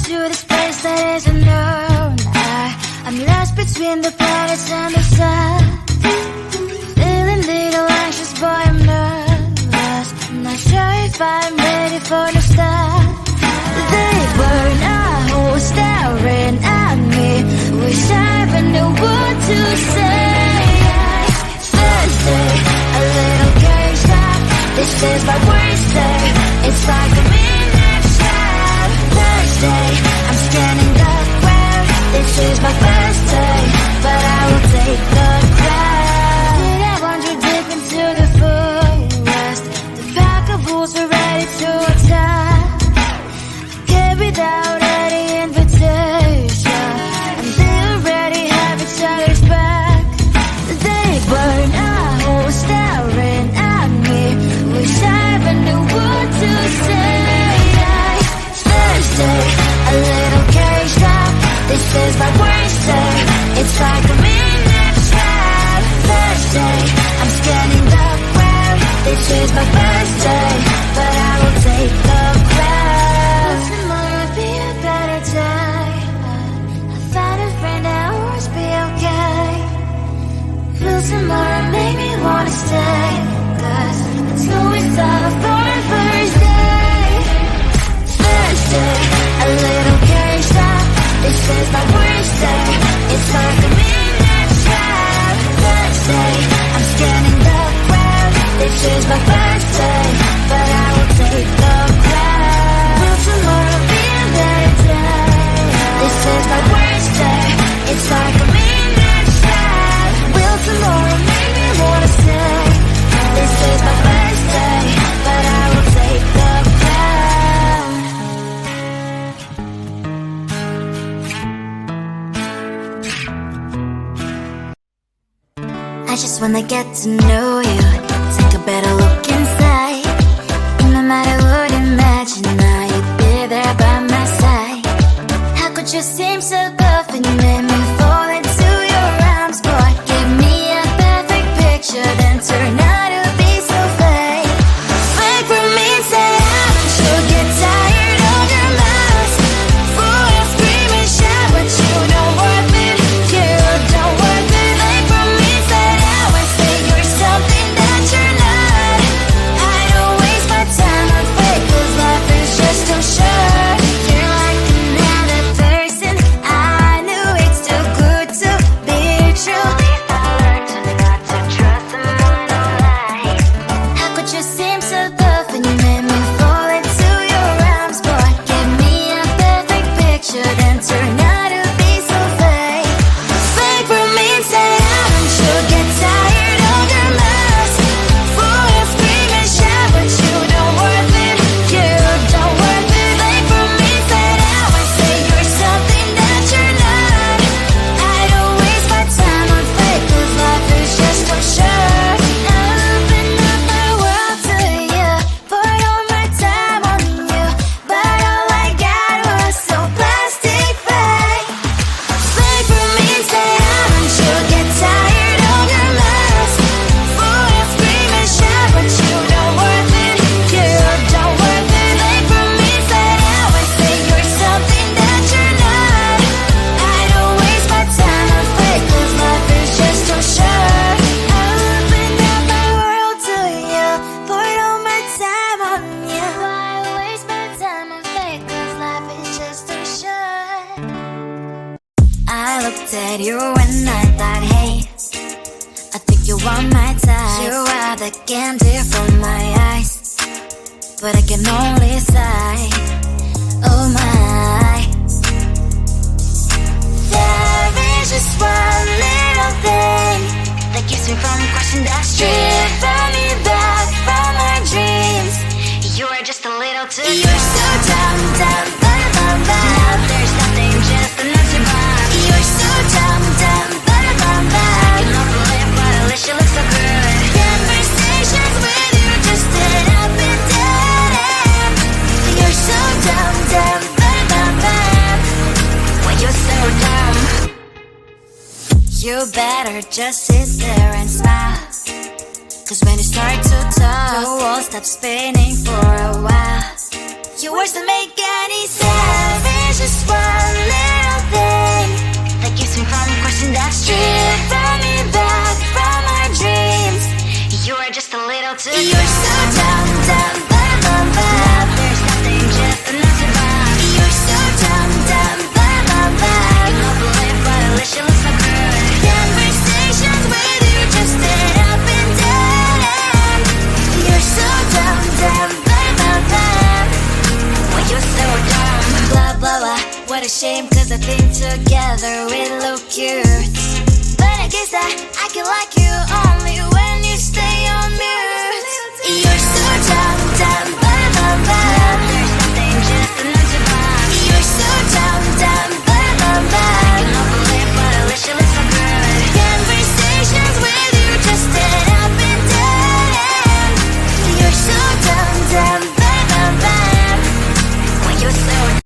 into this place that is unknown. I'm lost between the planets and the sun. Feeling little anxious, boy, I'm nervous. I'm not sure if I'm ready for the start. They burn a hole staring at me. Wish I even knew what to say. Thursday, a little caged up. This is my worst day. It's like a midnight trap. Thursday, I'm scanning the ground. This is my first day, but I will take the crown. Did I wander deep into the forest? The pack of wolves are ready to attack. Came without any invitation, and they already have each other's back. They burn a hole staring at me. Wish I even knew what to say. Thursday, a little caged up. This is my worst day. It's like a midnight trap. Thursday, I'm scanning the ground. This is my first day, but I will take the crown. Tomorrow will be a better day. I found a friend that will always be okay. Will tomorrow make me wanna stay? 'Cause it's always time for a first day. Thursday, a little caged up. This is my worst day. It's like a midnight trap. Thursday, I'm scanning the ground. This is my first day, but I will take the crown. Will tomorrow be a better day? This is my worst day. It's like a midnight trap. Will tomorrow make me wanna stay? This is my first day, but I will take the crown. I just wanna get to know you, take a better look inside. No matter what, imagine now you'd be there by my side. How could you seem so perfect, you made me fall into your arms, boy. Give me a perfect picture, then turn out to be so fake. Fake for me, say I don't you get tired of your mouth. Full of scream and shout, but you don't worth it. You don't worth it. Fake for me, say I would say you're something that you're not. I don't waste my time on fake, 'cause life is just too short. You're like another person. I knew it's too good to be true. I learned to not to trust someone online. How could you seem so perfect? You made me fall into your arms, boy. Give me a perfect picture, then turn out to be so fake. Fake for me, say I don't you get tired of your mouth. Full of scream and shout, but you don't worth it. You don't worth it. Fake for me, say I would say you're something that you're not. I don't waste my time on fake, 'cause life is just too short. I open up my world to you, poured all my time on you, but all I got was so plastic fake. Fake for me, say I don't you get tired of your mouth. Full of scream and shout, but you don't worth it. You don't worth it. Fake for me, say I would say you're something that you're not. I don't waste my time on fake, 'cause life is just too short. I opened up my world to you, poured all my time on you. Why waste my time on fake, 'cause life is just too short. I looked at you and I thought, hey, I think you want my type. You are the candy from my eyes, but I can only sigh. Oh my, there is just one little thing that keeps me from crossing that street. Driven me back from my dreams. You are just a little too close. You're so dumb, dumb, dumb, dumb, dumb. Now there's nothing, just enough to buy. You're so dumb, dumb, dumb, dumb, dumb. I can overlive, but at least you look so good. Conversations with you just end up in dead end. You're so dumb, dumb, dumb, dumb, dumb. When you're so dumb, you better just sit there and smile. 'Cause when you start to talk, the world stops spinning for a while. Your words don't make any sense. It's just shame, cause I think together we look cute. But I guess that I can like you only when you stay on mute. You're so dumb, dumb, blah, blah, blah. There's nothing just enough to buy. You're so dumb, dumb, blah, blah, blah. I cannot believe what I wish you looked so good. Conversations with you just end up in dead end. You're so dumb, dumb, blah, blah, blah. When you're so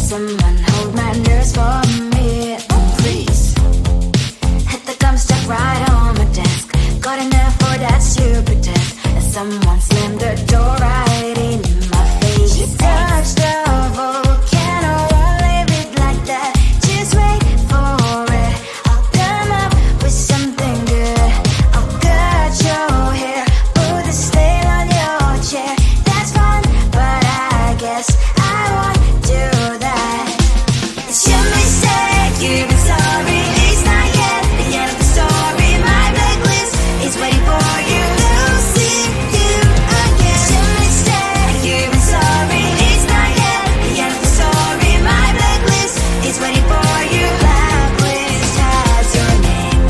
someone hold my nerves for me, oh please. Hit the gum stuck right on my desk. Got enough for that stupid test. And someone slammed the door right in my face. She touched the volcano, won't leave it like that. Just wait for it. I'll come up with something good. I'll cut your hair, put a stain on your chair. That's fun, but I guess I won't do that. It's your mistake, you've been sorry. It's not yet the end of the story. My blacklist is waiting for you. I'll see you again. It's your mistake, you've been sorry. It's not yet the end of the story. My blacklist is waiting for you. Blacklist has your name.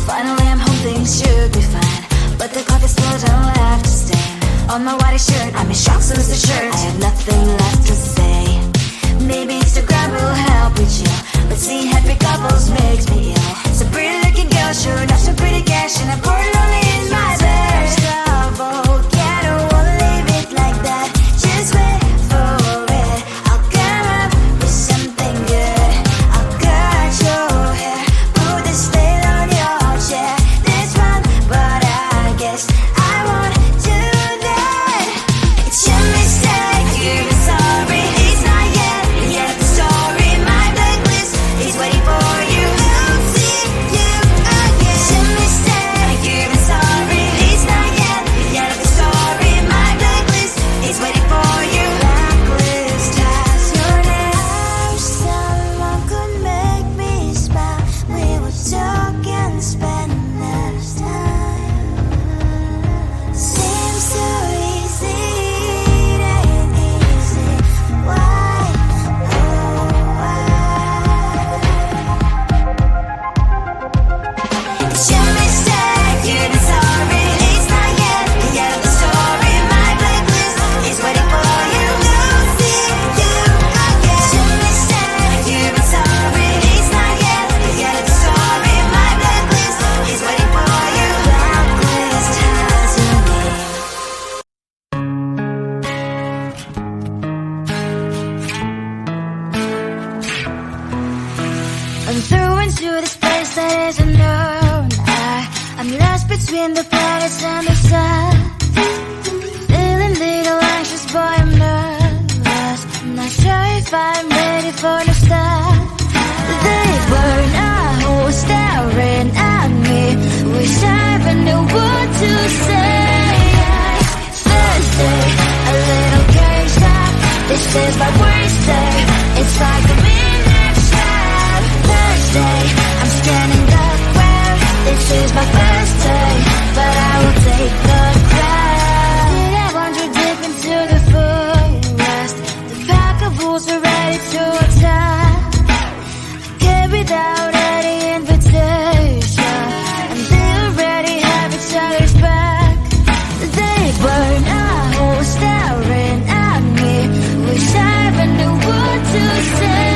Finally I'm home, things should be fine, but the clock is slow, don't have to stain. On my white shirt, I'm in shock, so is the shirt. I have nothing left to say. Maybe Instagram will help with you, but seeing happy couples makes me ill. Some pretty looking girl, sure enough, some pretty cash, and I'm pouring lonely in my bed. Volcano, won't leave it like that. Just wait for it. I'll come up with something good. I'll cut your hair, put the stain on your chair. This one, but I guess I won't do that. It's your mistake, you've been sorry. It's not yet the end of the story. My blacklist is waiting for you. I'll see you again. It's your mistake, you've been sorry. It's not yet the end of the story. My blacklist is waiting for you. Blacklist has your name. Someone could make me smile. We would talk and spend less time. Seems so easy, it ain't easy. Why, oh why? It's your mistake, you've been sorry. It's not yet the end of the story. My blacklist is waiting for you. I'll see you again. It's your mistake, you've been sorry. It's not yet the end of the story. My blacklist is waiting for you. Blacklist has your name. I'm through into this place that is unknown. I'm lost between the planets and the sun. Feeling little anxious, boy, I'm nervous. I'm not sure if I'm ready for the start. They were not who staring at me. Wish I ever knew what to say. Thursday, a little caged up. This is my worst day. It's like a midnight trap. Thursday, I'm scanning the web. This is my first day, but I will take the crowd. Did I wander deep into the forest? The pack of wolves were ready to attack. Came without any invitation, and they already have each other's back. They were not who staring at me. Wish I ever knew what to say.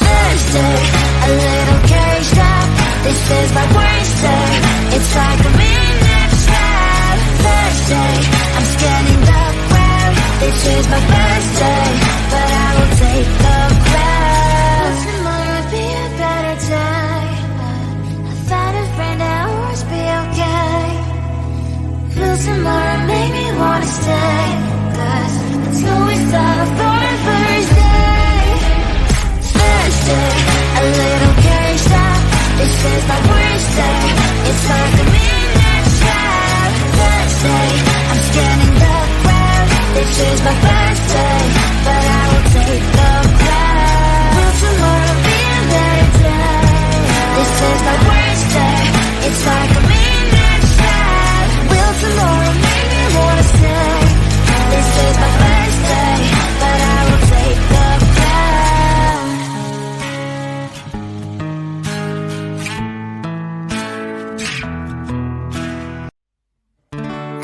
Thursday, a little caged up. This is my worst day. It's like a midnight trap. Thursday, I'm scanning the web. This is my first day, but I will take the crowd. Tomorrow would be a better day. I found a friend that will always be okay. Will tomorrow make me wanna stay? Cause it's always time for a first day. Thursday, a little caged up. This is my worst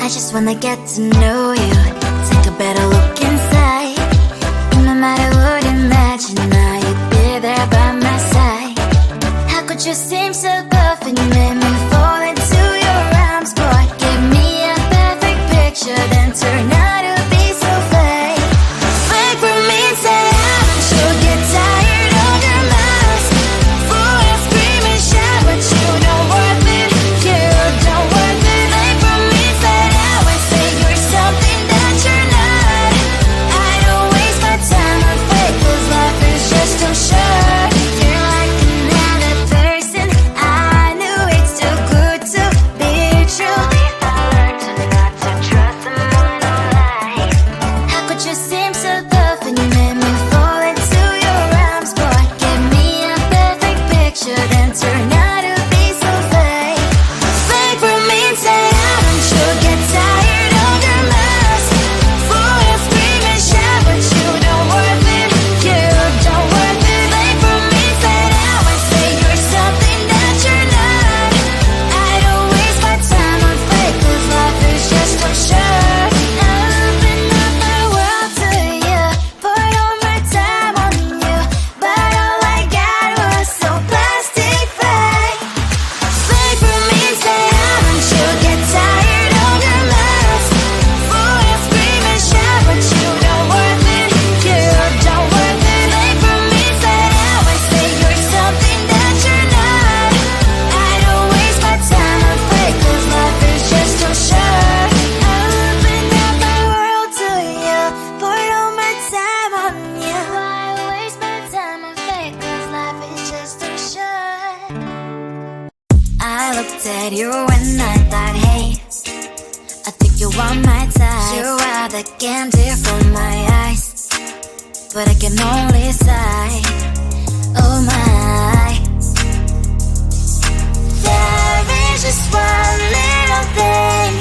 just wanna get to know you, take a better look inside. And no matter what, imagine now you'd be there by my side. How could you seem so perfect? You made me fall into your arms, boy. Give me a perfect picture, then turn out to be so fake. Fake for me, say haven't you get tired of your mask? Full of scream and shout, but you don't worth it. You don't worth it. Fake for me, say I would say you're something that you're not. I don't waste my time on fake, 'cause life is just too short. You're like another person. I knew it's too good to be true. I learned to not to trust someone online. How could you seem so perfect? You made me fall into your arms, boy. Give me a perfect picture, then turn out to be so fake. Fake for me, say haven't you get tired of your mask? Full of scream and shout, but you don't worth it. You don't worth it. Fake for me, say I would say you're something that you're not. I don't waste my time on fake, 'cause life is just too short. I open up my world to you, poured all my time on you, but all I got was so plastic fake. Fake for me, say haven't you get tired of your mask? Full of scream and shout, but you don't worth it. You don't worth it. Fake for me, say I would say you're something that you're not. I don't waste my time on fake, 'cause life is just too short. I opened up my world to you, poured all my time on you. Why waste my time on fake, 'cause life is just too short. I looked at you and I thought, hey, I think you want my type. You are the candy from my eyes, but I can only sigh. Oh my, there is just one little thing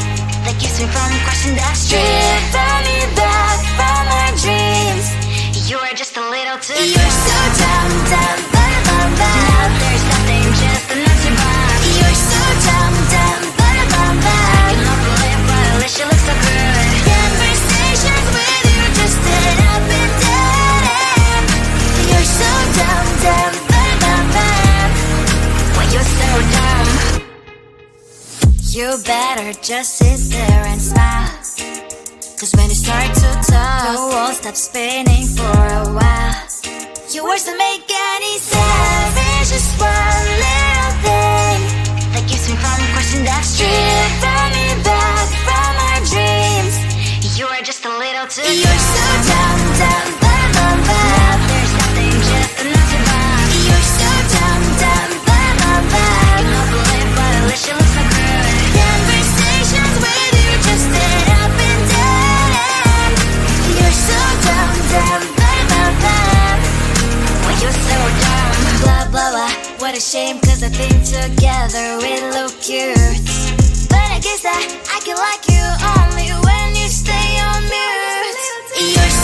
that keeps me from crossing that street. Drive me back from my dreams. You are just a little too You're so dumb, dumb, bum, bum, bum. Now there's nothing, just enough to bomb. You're so dumb, dumb, bum, bum, bum. You love to live, but at least you look so good. Conversations with you just end up in dead end. You're so dumb, dumb, bum, bum, bum. Why you're so dumb? You better just sit there and smile, 'cause when you start to talk, the world stops spinning for a while. Your words don't make any sense. There's just one little thing that keeps me from crossing that street. Drive me back from my dreams. You are just a little too You're so dumb, dumb, bum, bum, bum. Now there's nothing, just enough to bomb. You're so dumb, dumb, bum, bum, bum. You love to live, but at least you look so good. Conversations with you just end up in dead end. You're so dumb, dumb, bum, bum, bum. Why you're so dumb? Blah, blah, blah. What a shame, 'cause I think together we look cute. But I guess I can like you only when you stay on mute. You're